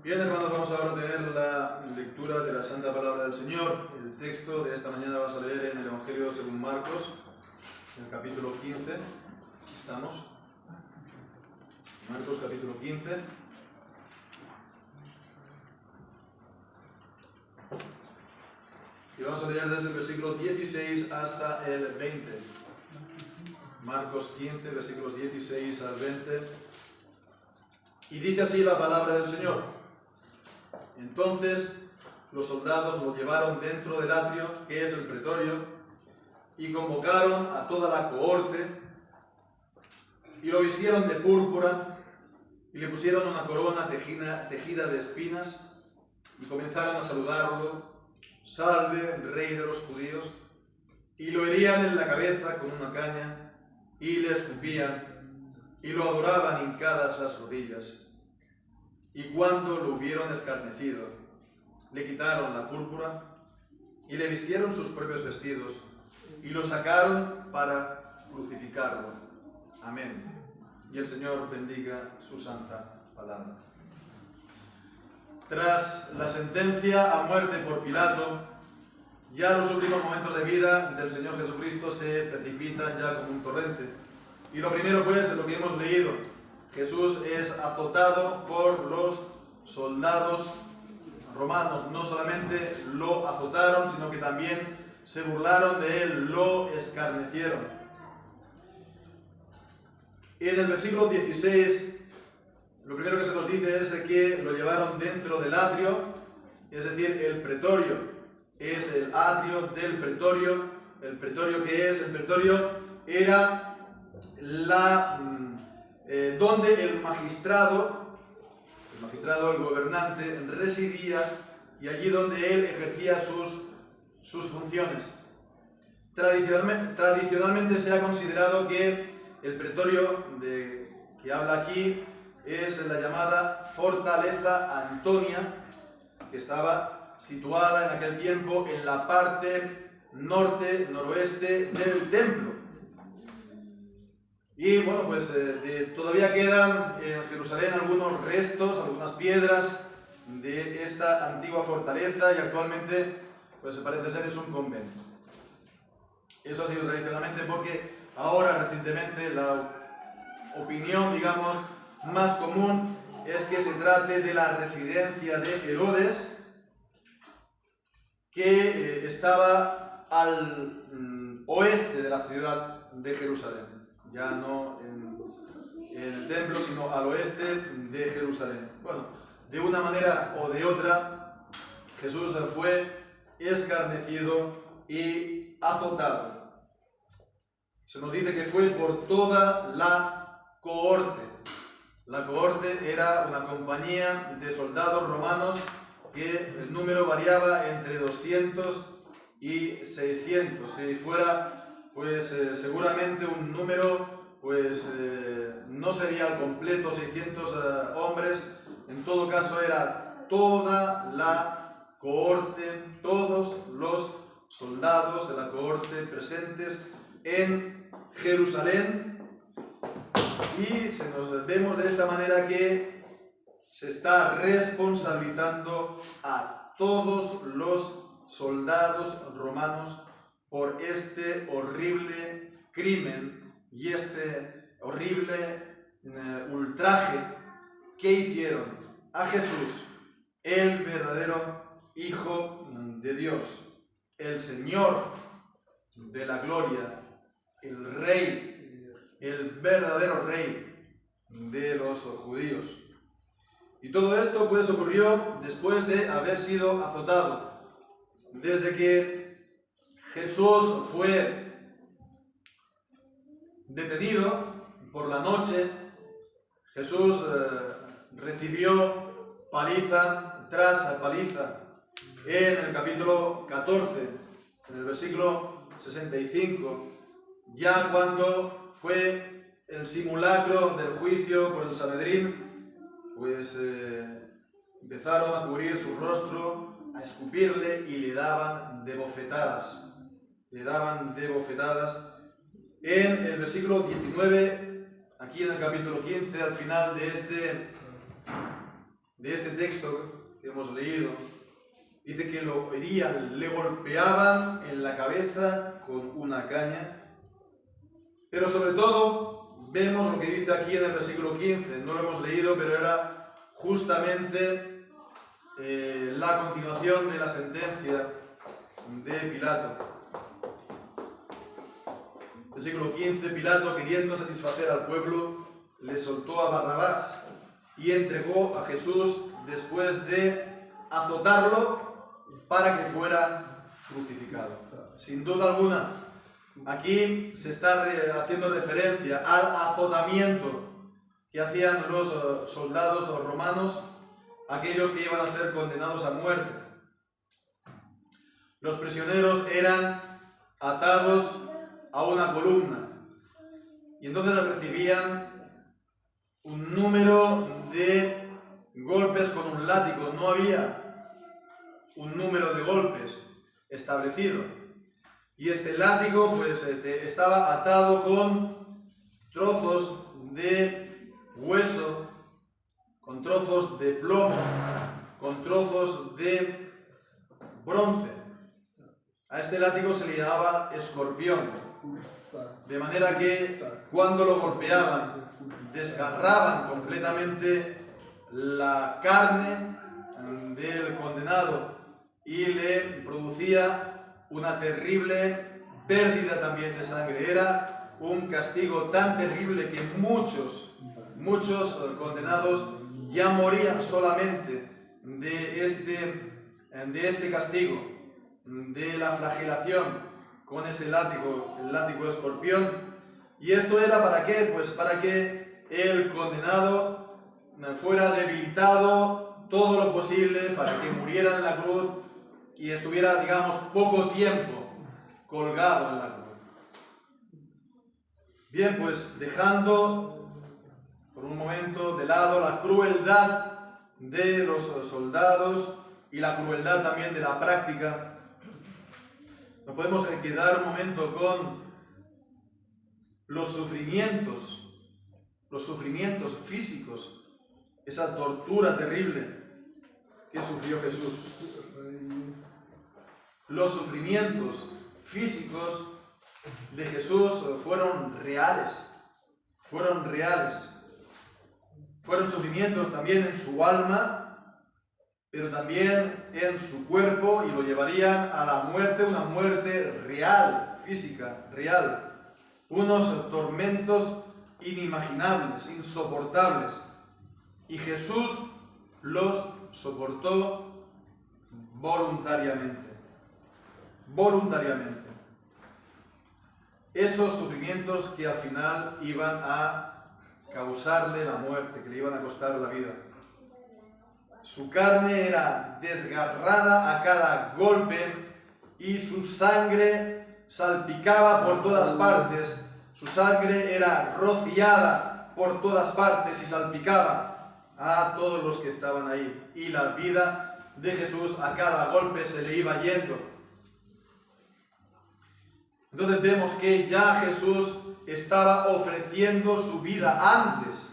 Bien, hermanos, vamos ahora a tener la lectura de la Santa Palabra del Señor. El texto de esta mañana vas a leer en el Evangelio según Marcos, en el capítulo 15. Estamos. Marcos, capítulo 15. Y vamos a leer desde el versículo 16 hasta el 20. Marcos 15, versículos 16 al 20. Y dice así la palabra del Señor. Entonces los soldados lo llevaron dentro del atrio, que es el pretorio, y convocaron a toda la cohorte, y lo vistieron de púrpura, y le pusieron una corona tejida de espinas, y comenzaron a saludarlo: «Salve, Rey de los judíos», y lo herían en la cabeza con una caña, y le escupían, y lo adoraban hincadas las rodillas. Y cuando lo hubieron escarnecido, le quitaron la púrpura y le vistieron sus propios vestidos y lo sacaron para crucificarlo. Amén. Y el Señor bendiga su santa palabra. Tras la sentencia a muerte por Pilato, ya los últimos momentos de vida del Señor Jesucristo se precipitan ya como un torrente. Y lo primero, pues, es lo que hemos leído. Jesús es azotado por los soldados romanos. No solamente lo azotaron, sino que también se burlaron de él, lo escarnecieron. En el versículo 16, lo primero que se nos dice es que lo llevaron dentro del atrio, es decir, el pretorio. Es el atrio del pretorio. ¿El pretorio qué es? El pretorio era donde el magistrado, el gobernante, residía, y allí donde él ejercía sus funciones. Tradicionalmente se ha considerado que el pretorio que habla aquí es la llamada Fortaleza Antonia, que estaba situada en aquel tiempo en la parte noroeste del templo. Y bueno, pues todavía quedan en Jerusalén algunos restos, algunas piedras de esta antigua fortaleza, y actualmente pues parece ser es un convento. Eso ha sido tradicionalmente, porque ahora recientemente la opinión, digamos, más común es que se trate de la residencia de Herodes, que estaba al oeste de la ciudad de Jerusalén. Ya no en el templo, sino al oeste de Jerusalén. Bueno, de una manera o de otra, Jesús fue escarnecido y azotado. Se nos dice que fue por toda la cohorte. La cohorte era una compañía de soldados romanos que el número variaba entre 200 y 600. Si fuera pues seguramente un número pues no sería al completo 600 hombres. En todo caso era toda la cohorte, todos los soldados de la cohorte presentes en Jerusalén. Y vemos de esta manera que se está responsabilizando a todos los soldados romanos por este horrible crimen y este horrible ultraje que hicieron a Jesús, el verdadero Hijo de Dios, el Señor de la gloria, el Rey, el verdadero Rey de los judíos. Y todo esto pues ocurrió después de haber sido azotado. Desde que Jesús fue detenido por la noche, Jesús recibió paliza tras paliza. En el capítulo 14, en el versículo 65, ya cuando fue el simulacro del juicio por el Sanedrín, pues empezaron a cubrir su rostro, a escupirle y le daban de bofetadas. En el versículo 19, aquí en el capítulo 15, al final de este texto que hemos leído, dice que lo herían, le golpeaban en la cabeza con una caña, pero sobre todo vemos lo que dice aquí en el versículo 15, no lo hemos leído, pero era justamente la continuación de la sentencia de Pilato. Versículo 15, Pilato, queriendo satisfacer al pueblo, le soltó a Barrabás y entregó a Jesús después de azotarlo para que fuera crucificado. Sin duda alguna, aquí se está haciendo referencia al azotamiento que hacían los soldados romanos, aquellos que iban a ser condenados a muerte. Los prisioneros eran atados a una columna y entonces recibían un número de golpes con un látigo. No había un número de golpes establecido y este látigo pues estaba atado con trozos de hueso, con trozos de plomo, con trozos de bronce. A este látigo se le llamaba escorpión. De manera que cuando lo golpeaban, desgarraban completamente la carne del condenado y le producía una terrible pérdida también de sangre. Era un castigo tan terrible que muchos condenados ya morían solamente de este castigo, de la flagelación con ese látigo, el látigo escorpión. ¿Y esto era para qué? Pues para que el condenado fuera debilitado todo lo posible, para que muriera en la cruz y estuviera, digamos, poco tiempo colgado en la cruz. Bien, pues dejando por un momento de lado la crueldad de los soldados y la crueldad también de la práctica, no podemos quedar un momento con los sufrimientos físicos, esa tortura terrible que sufrió Jesús. Los sufrimientos físicos de Jesús fueron reales. Fueron sufrimientos también en su alma, pero también en su cuerpo, y lo llevarían a la muerte, una muerte real, física, real. Unos tormentos inimaginables, insoportables. Y Jesús los soportó voluntariamente. Esos sufrimientos que al final iban a causarle la muerte, que le iban a costar la vida. Su carne era desgarrada a cada golpe y su sangre salpicaba por todas partes. Su sangre era rociada por todas partes y salpicaba a todos los que estaban ahí. Y la vida de Jesús a cada golpe se le iba yendo. Entonces vemos que ya Jesús estaba ofreciendo su vida antes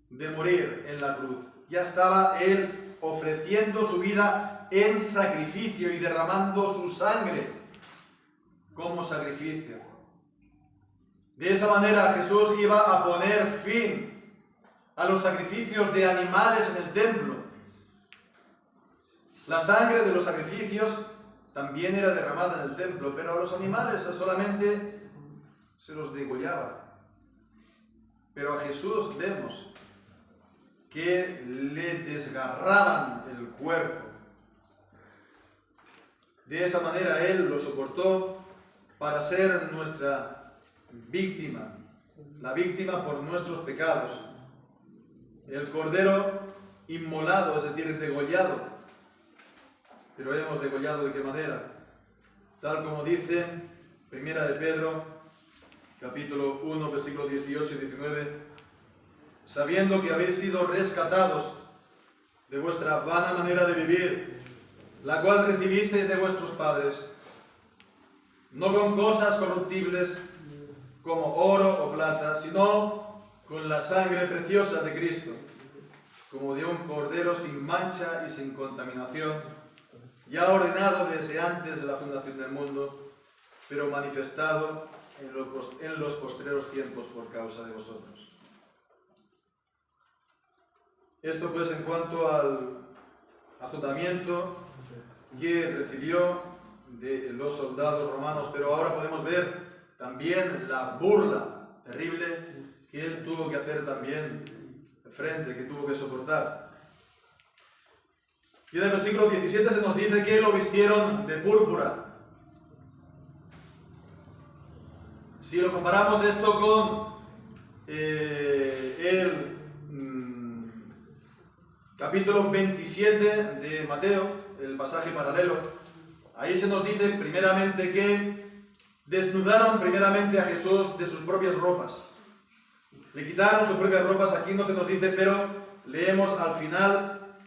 de morir en la cruz. Ya estaba Él ofreciendo su vida en sacrificio y derramando su sangre como sacrificio. De esa manera Jesús iba a poner fin a los sacrificios de animales en el templo. La sangre de los sacrificios también era derramada en el templo, pero a los animales solamente se los degollaba. Pero a Jesús vemos que le desgarraban el cuerpo. De esa manera Él lo soportó para ser nuestra víctima, la víctima por nuestros pecados. El cordero inmolado, es decir, degollado. Pero hemos degollado ¿de qué manera? Tal como dice Primera de Pedro, capítulo 1, versículos 18 y 19, sabiendo que habéis sido rescatados de vuestra vana manera de vivir, la cual recibisteis de vuestros padres, no con cosas corruptibles como oro o plata, sino con la sangre preciosa de Cristo, como de un cordero sin mancha y sin contaminación, ya ordenado desde antes de la fundación del mundo, pero manifestado en los postreros tiempos por causa de vosotros. Esto pues en cuanto al azotamiento que recibió de los soldados romanos, pero ahora podemos ver también la burla terrible que él tuvo que hacer también frente, que tuvo que soportar. Y en el versículo 17 se nos dice que lo vistieron de púrpura. Si lo comparamos esto con el capítulo 27 de Mateo, el pasaje paralelo, ahí se nos dice primeramente que desnudaron primeramente a Jesús de sus propias ropas. Le quitaron sus propias ropas, aquí no se nos dice, pero leemos al final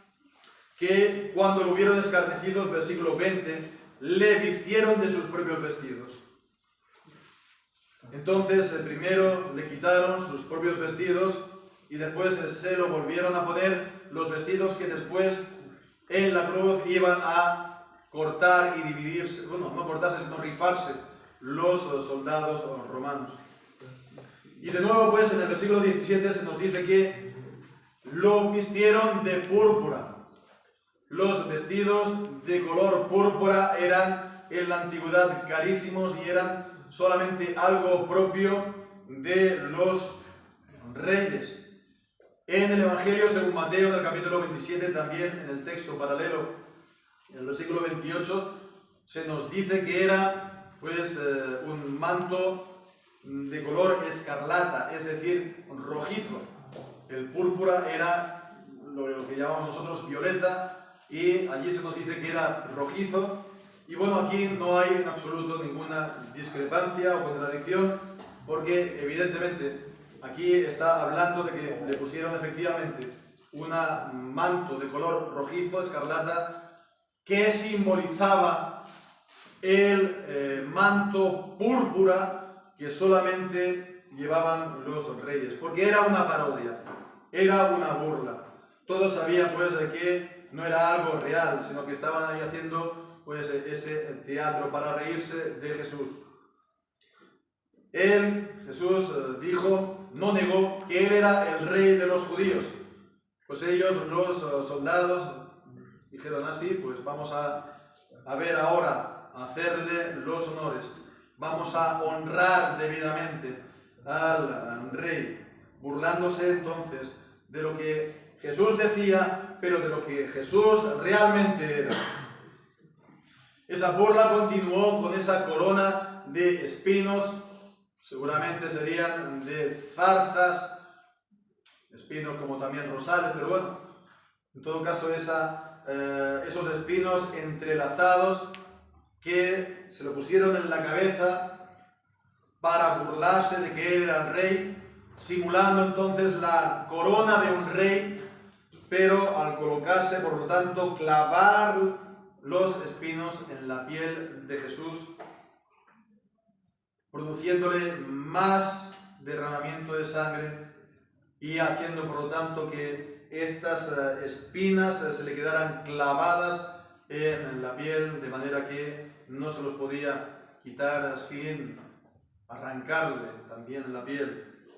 que cuando lo hubieron escarnecido, el versículo 20, le vistieron de sus propios vestidos. Entonces, primero le quitaron sus propios vestidos y después se lo volvieron a poner los vestidos que después en la cruz iban a cortar y dividirse, bueno, no cortarse, sino rifarse los soldados romanos. Y de nuevo, pues, en el versículo 17 se nos dice que lo vistieron de púrpura. Los vestidos de color púrpura eran en la antigüedad carísimos y eran solamente algo propio de los reyes. En el Evangelio, según Mateo, en el capítulo 27, también en el texto paralelo, en el versículo 28, se nos dice que era pues un manto de color escarlata, es decir, rojizo. El púrpura era lo que llamamos nosotros violeta y allí se nos dice que era rojizo. Y bueno, aquí no hay en absoluto ninguna discrepancia o contradicción, porque evidentemente aquí está hablando de que le pusieron efectivamente un manto de color rojizo, escarlata, que simbolizaba el manto púrpura que solamente llevaban los reyes, porque era una parodia, era una burla. Todos sabían pues de que no era algo real, sino que estaban ahí haciendo pues ese teatro para reírse de Jesús. Jesús dijo, no negó que él era el rey de los judíos. Pues ellos, los soldados, dijeron así, pues vamos a ver ahora, a hacerle los honores. Vamos a honrar debidamente al rey, burlándose entonces de lo que Jesús decía, pero de lo que Jesús realmente era. Esa burla continuó con esa corona de espinos, seguramente serían de zarzas, espinos como también rosales, pero bueno, en todo caso esos espinos entrelazados que se lo pusieron en la cabeza para burlarse de que él era el rey, simulando entonces la corona de un rey, pero al colocarse, por lo tanto, clavar los espinos en la piel de Jesús, produciéndole más derramamiento de sangre y haciendo, por lo tanto, que estas espinas se le quedaran clavadas en la piel, de manera que no se los podía quitar sin arrancarle también la piel.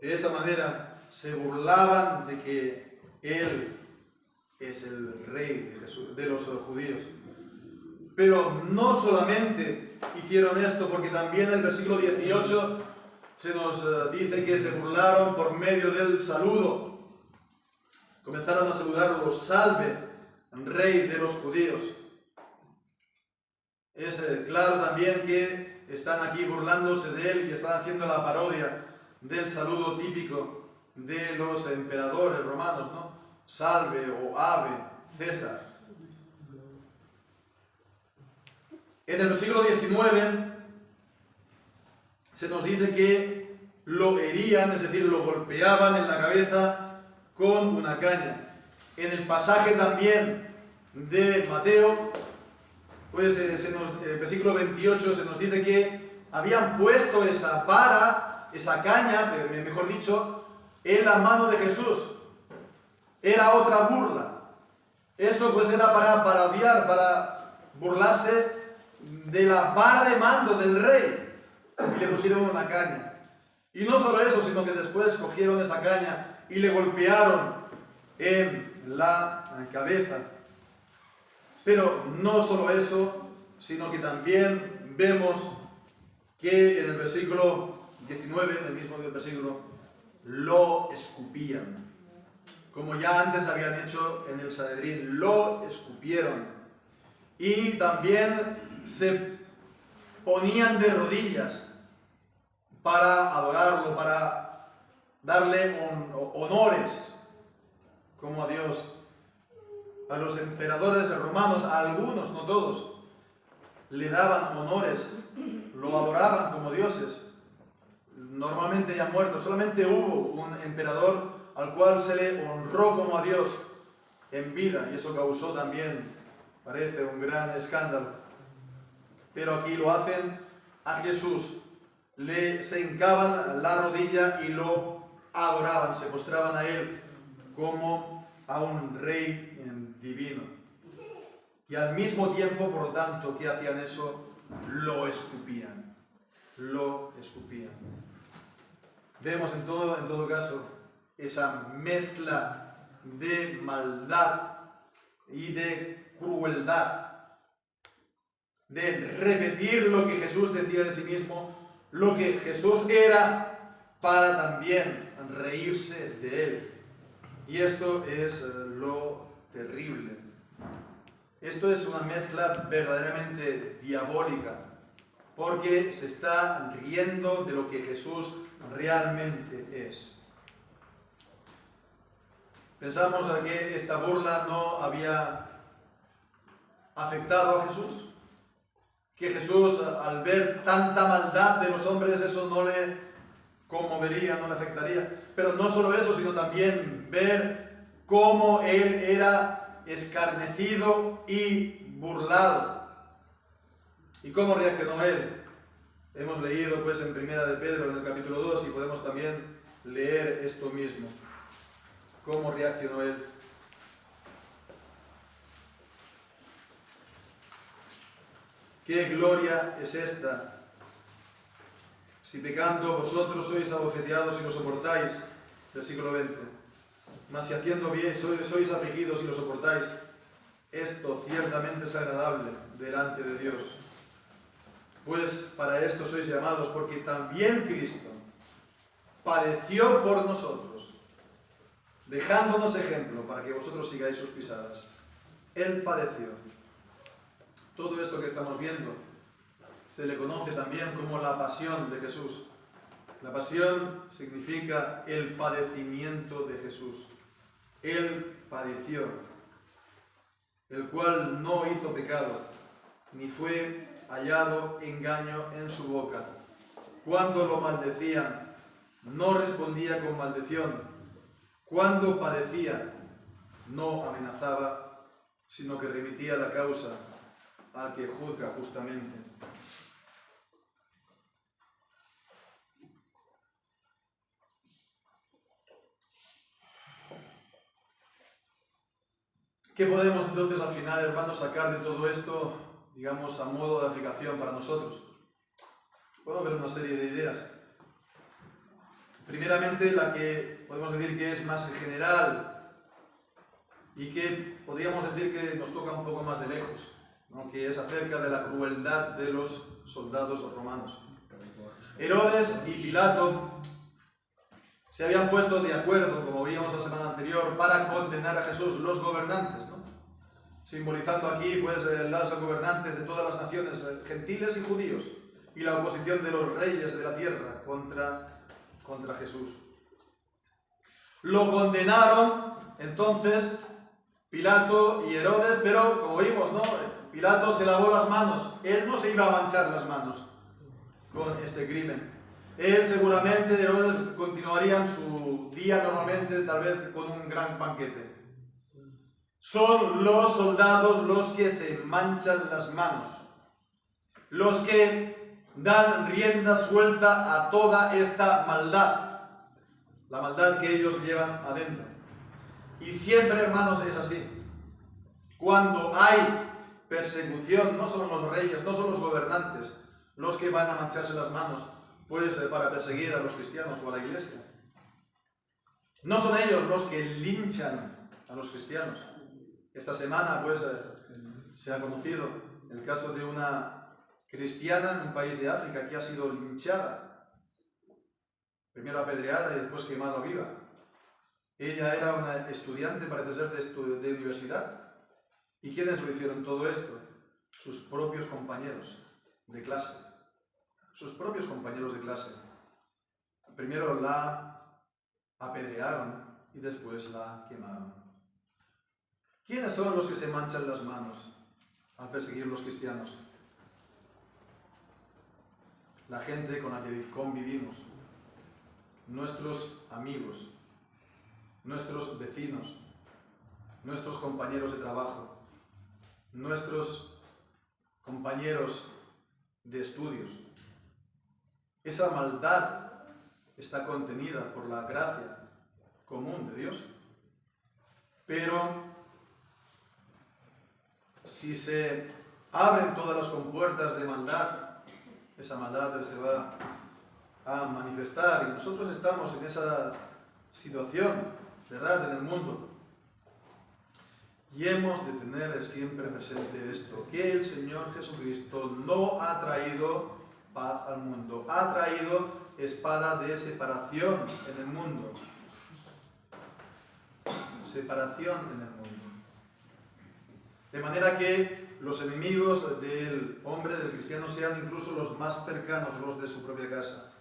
De esa manera se burlaban de que él es el rey de Jesús, de los judíos. Pero no solamente hicieron esto, porque también en el versículo 18 se nos dice que se burlaron por medio del saludo. Comenzaron a saludarlo, salve, rey de los judíos. Es claro también que están aquí burlándose de él y están haciendo la parodia del saludo típico de los emperadores romanos, ¿no? Salve o ave, César. En el versículo 19 se nos dice que lo herían, es decir, lo golpeaban en la cabeza con una caña. En el pasaje también de Mateo, pues en el versículo 28 se nos dice que habían puesto esa vara, esa caña, mejor dicho, en la mano de Jesús. Era otra burla. Eso pues era para parodiar, para burlarse de la vara de mando del rey. Y le pusieron una caña. Y no solo eso, sino que después cogieron esa caña y le golpearon en la cabeza. Pero no solo eso, sino que también vemos que en el versículo 19, en el mismo versículo, lo escupían. Como ya antes habían hecho en el Sanedrín, lo escupieron. Y también se ponían de rodillas para adorarlo, para darle honores, como a Dios. A los emperadores romanos, a algunos, no todos, le daban honores, lo adoraban como dioses. Normalmente ya muerto, solamente hubo un emperador al cual se le honró como a Dios en vida, y eso causó también, parece, un gran escándalo. Pero aquí lo hacen a Jesús, se hincaban la rodilla y lo adoraban, se postraban a él como a un rey divino. Y al mismo tiempo, por lo tanto, que hacían eso, lo escupían. Lo escupían. Vemos en todo caso esa mezcla de maldad y de crueldad, de repetir lo que Jesús decía de sí mismo, lo que Jesús era, para también reírse de él. Y esto es lo terrible. Esto es una mezcla verdaderamente diabólica, porque se está riendo de lo que Jesús realmente es. Pensamos que esta burla no había afectado a Jesús, que Jesús, al ver tanta maldad de los hombres, eso no le conmovería, no le afectaría. Pero no solo eso, sino también ver cómo él era escarnecido y burlado. ¿Y cómo reaccionó él? Hemos leído pues en Primera de Pedro, en el capítulo 2, y podemos también leer esto mismo. ¿Cómo reaccionó él? ¿Qué gloria es esta? Si pecando vosotros sois abofeteados y lo soportáis. Versículo 20. Mas si haciendo bien sois afligidos y lo soportáis, esto ciertamente es agradable delante de Dios. Pues para esto sois llamados, porque también Cristo padeció por nosotros, dejándonos ejemplo para que vosotros sigáis sus pisadas. Él padeció. Todo esto que estamos viendo se le conoce también como la pasión de Jesús. La pasión significa el padecimiento de Jesús. Él padeció, el cual no hizo pecado, ni fue hallado engaño en su boca. Cuando lo maldecían, no respondía con maldición. Cuando padecía, no amenazaba, sino que remitía la causa al que juzga justamente. ¿Qué podemos entonces al final, hermanos, sacar de todo esto, digamos, a modo de aplicación para nosotros? Podemos ver una serie de ideas. Primeramente, la que podemos decir que es más general y que podríamos decir que nos toca un poco más de lejos, ¿no? Que es acerca de la crueldad de los soldados romanos. Herodes y Pilato se habían puesto de acuerdo, como veíamos la semana anterior, para condenar a Jesús, los gobernantes, ¿no? Simbolizando aquí pues los gobernantes de todas las naciones, gentiles y judíos, y la oposición de los reyes de la tierra contra Jesús. Lo condenaron entonces Pilato y Herodes, pero como vimos, ¿no? Pilato se lavó las manos. Él no se iba a manchar las manos con este crimen. Él seguramente, Herodes, continuarían su día normalmente, tal vez con un gran banquete. Son los soldados los que se manchan las manos, los que dan rienda suelta a toda esta maldad. la maldad que ellos llevan adentro. Y siempre, hermanos, es así. Cuando hay persecución, no son los reyes, no son los gobernantes los que van a mancharse las manos, pues para perseguir a los cristianos o a la iglesia. No son ellos los que linchan a los cristianos. Esta semana, pues, se ha conocido el caso de una cristiana en un país de África que ha sido linchada, primero apedreada y después quemada viva. Ella era una estudiante, parece ser, de universidad. ¿Y quiénes lo hicieron todo esto? Sus propios compañeros de clase. Sus propios compañeros de clase. Primero la apedrearon y después la quemaron. ¿Quiénes son los que se manchan las manos al perseguir a los cristianos? La gente con la que convivimos, nuestros amigos, nuestros vecinos, nuestros compañeros de trabajo, nuestros compañeros de estudios. Esa maldad está contenida por la gracia común de Dios. Pero si se abren todas las compuertas de maldad, esa maldad se va a manifestar y nosotros estamos en esa situación, ¿verdad?, en el mundo. Y hemos de tener siempre presente esto, que el Señor Jesucristo no ha traído paz al mundo, ha traído espada de separación en el mundo. Separación en el mundo. De manera que los enemigos del hombre, del cristiano, sean incluso los más cercanos, los de su propia casa.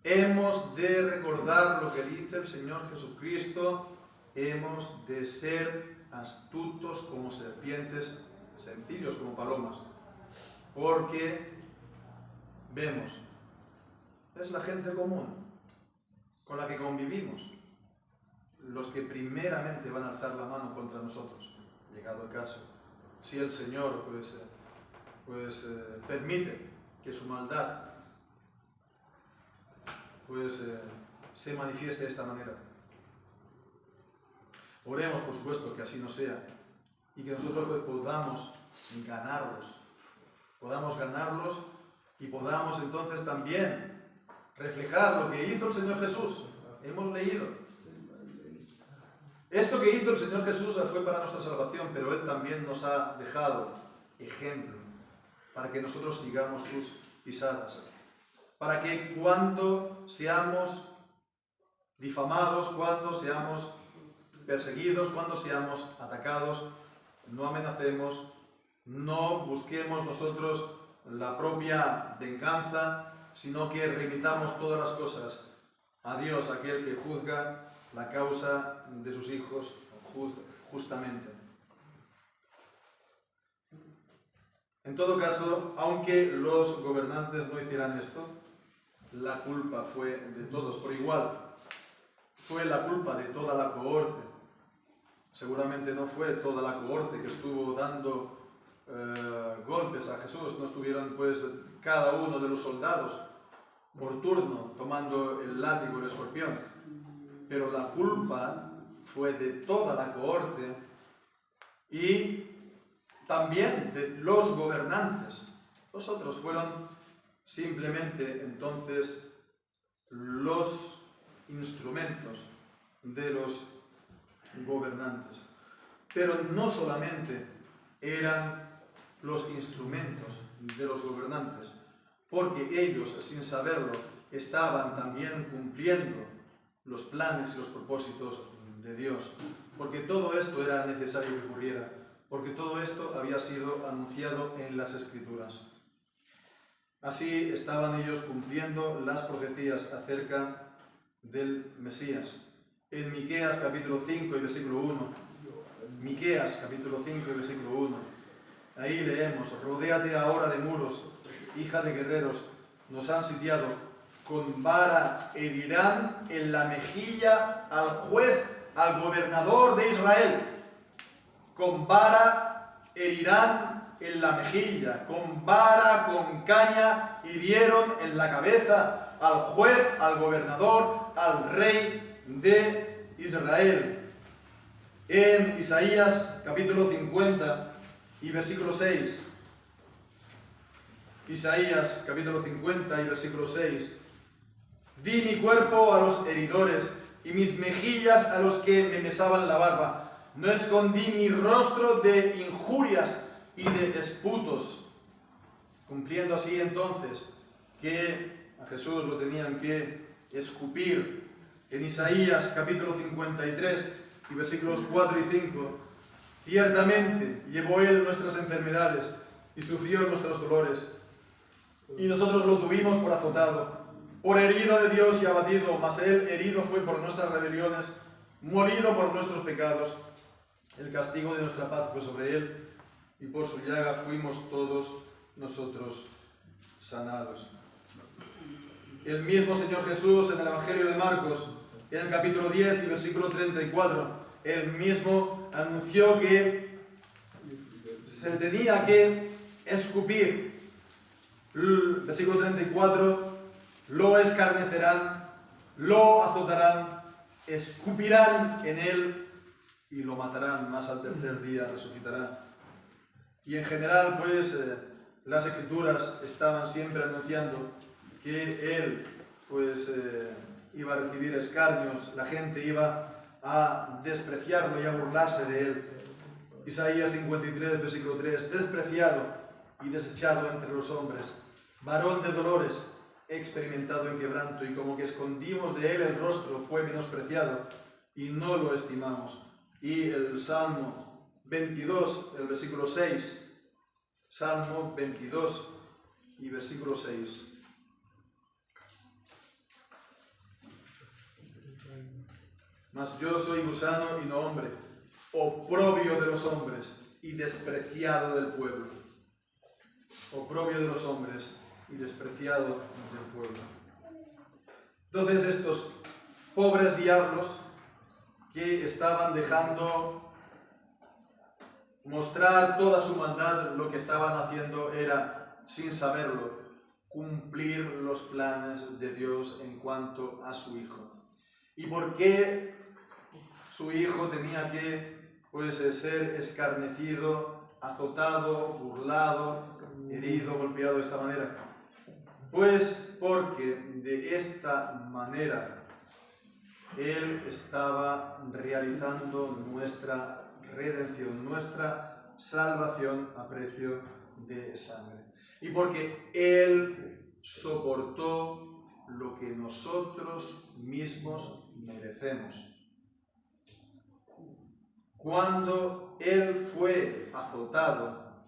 Hemos de recordar lo que dice el Señor Jesucristo. Hemos de ser astutos como serpientes, sencillos como palomas, porque vemos, es la gente común con la que convivimos los que primeramente van a alzar la mano contra nosotros, llegado el caso, si el Señor permite que su maldad se manifieste de esta manera. Oremos, por supuesto, que así no sea y que nosotros podamos ganarlos y podamos entonces también reflejar lo que hizo el Señor Jesús. Hemos leído. Esto que hizo el Señor Jesús fue para nuestra salvación, pero Él también nos ha dejado ejemplo para que nosotros sigamos sus pisadas. Para que cuando seamos difamados, cuando seamos perseguidos, cuando seamos atacados, no amenacemos, no busquemos nosotros la propia venganza, sino que remitamos todas las cosas a Dios, aquel que juzga la causa de sus hijos justamente. En todo caso, aunque los gobernantes no hicieran esto, la culpa fue de todos por igual. Fue la culpa de toda la cohorte. Seguramente no fue toda la cohorte que estuvo dando golpes a Jesús, no estuvieron cada uno de los soldados por turno tomando el látigo, el escorpión, pero la culpa fue de toda la cohorte y también de los gobernantes. Los otros fueron simplemente entonces los instrumentos de los gobernantes. Pero no solamente eran los instrumentos de los gobernantes, porque ellos, sin saberlo, estaban también cumpliendo los planes y los propósitos de Dios, porque todo esto era necesario que ocurriera, porque todo esto había sido anunciado en las Escrituras. Así estaban ellos cumpliendo las profecías acerca del Mesías. En Miqueas capítulo 5 y versículo 1, Miqueas capítulo 5 y versículo 1, ahí leemos: rodéate ahora de muros, hija de guerreros, nos han sitiado, con vara herirán en la mejilla al juez, al gobernador de Israel. Con vara herirán en la mejilla, con vara, con caña hirieron en la cabeza al juez, al gobernador, al rey de Israel. En Isaías capítulo 50 y versículo 6. Isaías capítulo 50 y versículo 6. Di mi cuerpo a los heridores y mis mejillas a los que me mesaban la barba. No escondí mi rostro de injurias y de esputos. Cumpliendo así entonces que a Jesús lo tenían que escupir. En Isaías capítulo 53 y versículos 4 y 5. Ciertamente llevó él nuestras enfermedades y sufrió nuestros dolores. Y nosotros lo tuvimos por azotado, por herido de Dios y abatido, mas él herido fue por nuestras rebeliones, molido por nuestros pecados. El castigo de nuestra paz fue sobre él, y por su llaga fuimos todos nosotros sanados. El mismo Señor Jesús en el Evangelio de Marcos, en el capítulo 10 y versículo 34, él mismo anunció que se tenía que escupir. Versículo 34, lo escarnecerán, lo azotarán, escupirán en él y lo matarán, mas al tercer día resucitará. Y en general, pues, las Escrituras estaban siempre anunciando que él, pues, iba a recibir escarnios, la gente iba a despreciarlo y a burlarse de él. Isaías 53, versículo 3, despreciado y desechado entre los hombres, varón de dolores, experimentado en quebranto, y como que escondimos de él el rostro, fue menospreciado y no lo estimamos. Y el Salmo 22, el versículo 6, Salmo 22 y versículo 6. Mas yo soy gusano y no hombre, oprobio de los hombres y despreciado del pueblo. Oprobio de los hombres y despreciado del pueblo. Entonces estos pobres diablos que estaban dejando mostrar toda su maldad, lo que estaban haciendo era, sin saberlo, cumplir los planes de Dios en cuanto a su Hijo. ¿Y por qué su Hijo tenía que, pues, ser escarnecido, azotado, burlado, herido, golpeado de esta manera? Pues porque de esta manera Él estaba realizando nuestra redención, nuestra salvación a precio de sangre. Y porque Él soportó lo que nosotros mismos merecemos. Cuando Él fue azotado,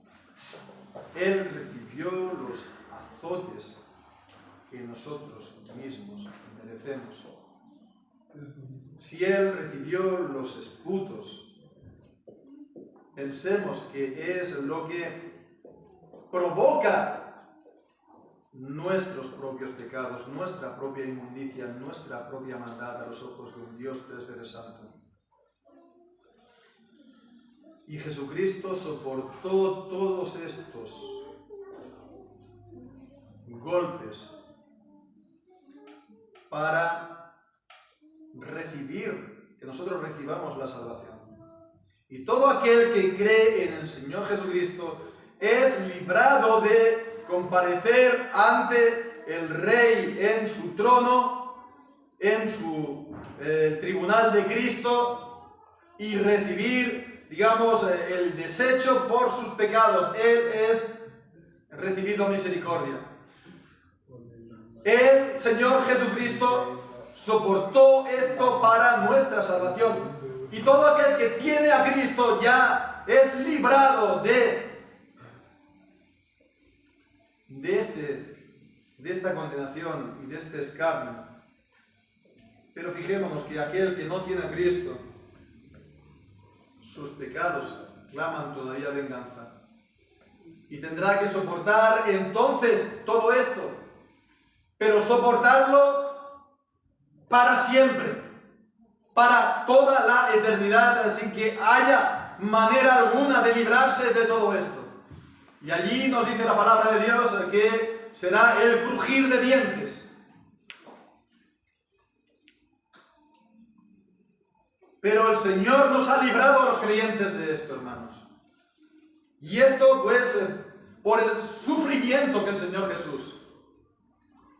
Él recibió los azotes que nosotros mismos merecemos. Si Él recibió los esputos, pensemos que es lo que provoca nuestros propios pecados, nuestra propia inmundicia, nuestra propia maldad a los ojos de un Dios 3 veces santo. Y Jesucristo soportó todos estos golpes para recibir, que nosotros recibamos la salvación. Y todo aquel que cree en el Señor Jesucristo es librado de comparecer ante el Rey en su trono, en su tribunal de Cristo, y recibir, digamos, el desecho por sus pecados. Él es recibido misericordia. El Señor Jesucristo soportó esto para nuestra salvación. Y todo aquel que tiene a Cristo ya es librado de esta condenación y de este escarnio. Pero fijémonos que aquel que no tiene a Cristo, sus pecados claman todavía venganza. Y tendrá que soportar entonces todo esto, pero soportarlo para siempre, para toda la eternidad, sin que haya manera alguna de librarse de todo esto. Y allí nos dice la palabra de Dios que será el crujir de dientes, Pero el Señor nos ha librado a los creyentes de esto, hermanos. Y esto, pues, por el sufrimiento que el Señor Jesús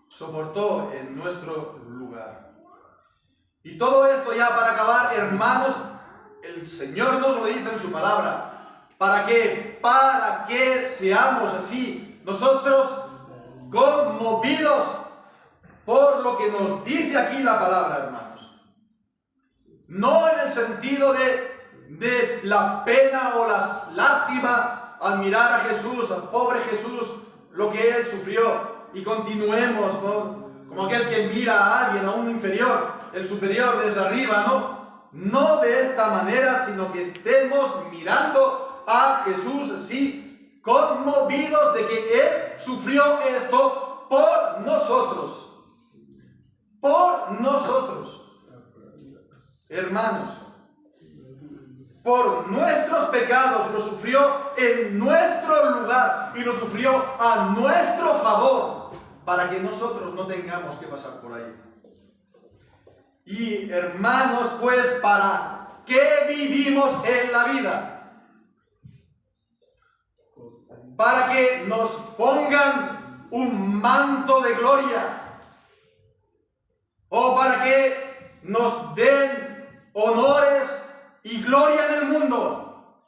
soportó en nuestro lugar. Y todo esto ya para acabar, hermanos, el Señor nos lo dice en su palabra. ¿Para qué? Para que seamos así, nosotros conmovidos por lo que nos dice aquí la palabra, hermanos. No en el sentido de la pena o la lástima al mirar a Jesús, al pobre Jesús, lo que Él sufrió, y continuemos, ¿no? Como aquel que mira a alguien, a un inferior, el superior desde arriba, ¿no? No de esta manera, sino que estemos mirando a Jesús así, conmovidos de que Él sufrió esto por nosotros. Por nosotros. Hermanos, por nuestros pecados lo sufrió en nuestro lugar y lo sufrió a nuestro favor, para que nosotros no tengamos que pasar por ahí. Y hermanos, pues, ¿para qué vivimos en la vida? Para que nos pongan un manto de gloria, o para que nos den honores y gloria en el mundo,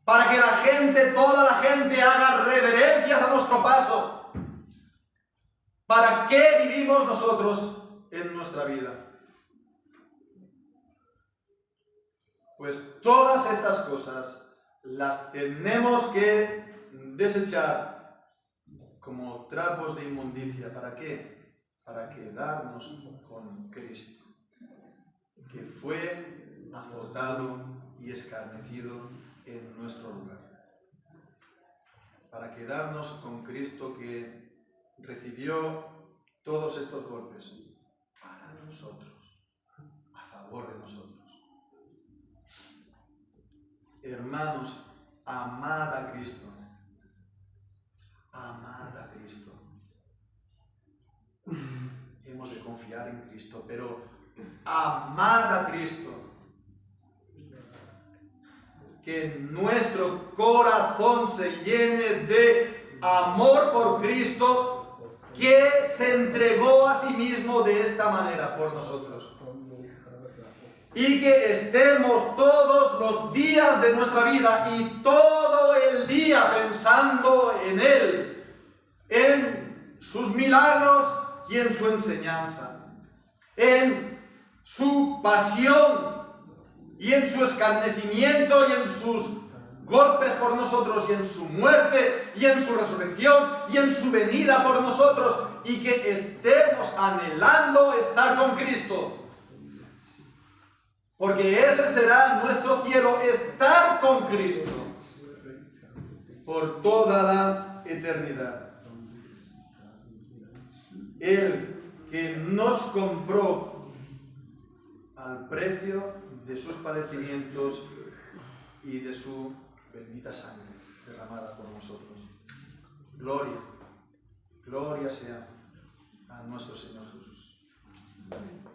para que la gente, toda la gente haga reverencias a nuestro paso. ¿Para qué vivimos nosotros en nuestra vida? Pues todas estas cosas las tenemos que desechar como trapos de inmundicia. ¿Para qué? Para quedarnos con Cristo, que fue azotado y escarnecido en nuestro lugar. Para quedarnos con Cristo, que recibió todos estos golpes para nosotros, a favor de nosotros. Hermanos, amad a Cristo. Amad a Cristo. Hemos de confiar en Cristo, pero amad a Cristo. Que nuestro corazón se llene de amor por Cristo, que se entregó a sí mismo de esta manera por nosotros. Y que estemos todos los días de nuestra vida y todo el día pensando en Él, en sus milagros y en su enseñanza, en su pasión y en su escarnecimiento y en sus golpes por nosotros y en su muerte y en su resurrección y en su venida por nosotros, y que estemos anhelando estar con Cristo, porque ese será nuestro cielo, estar con Cristo por toda la eternidad. Él que nos compró al precio de sus padecimientos y de su bendita sangre derramada por nosotros. Gloria, gloria sea a nuestro Señor Jesús. Amén.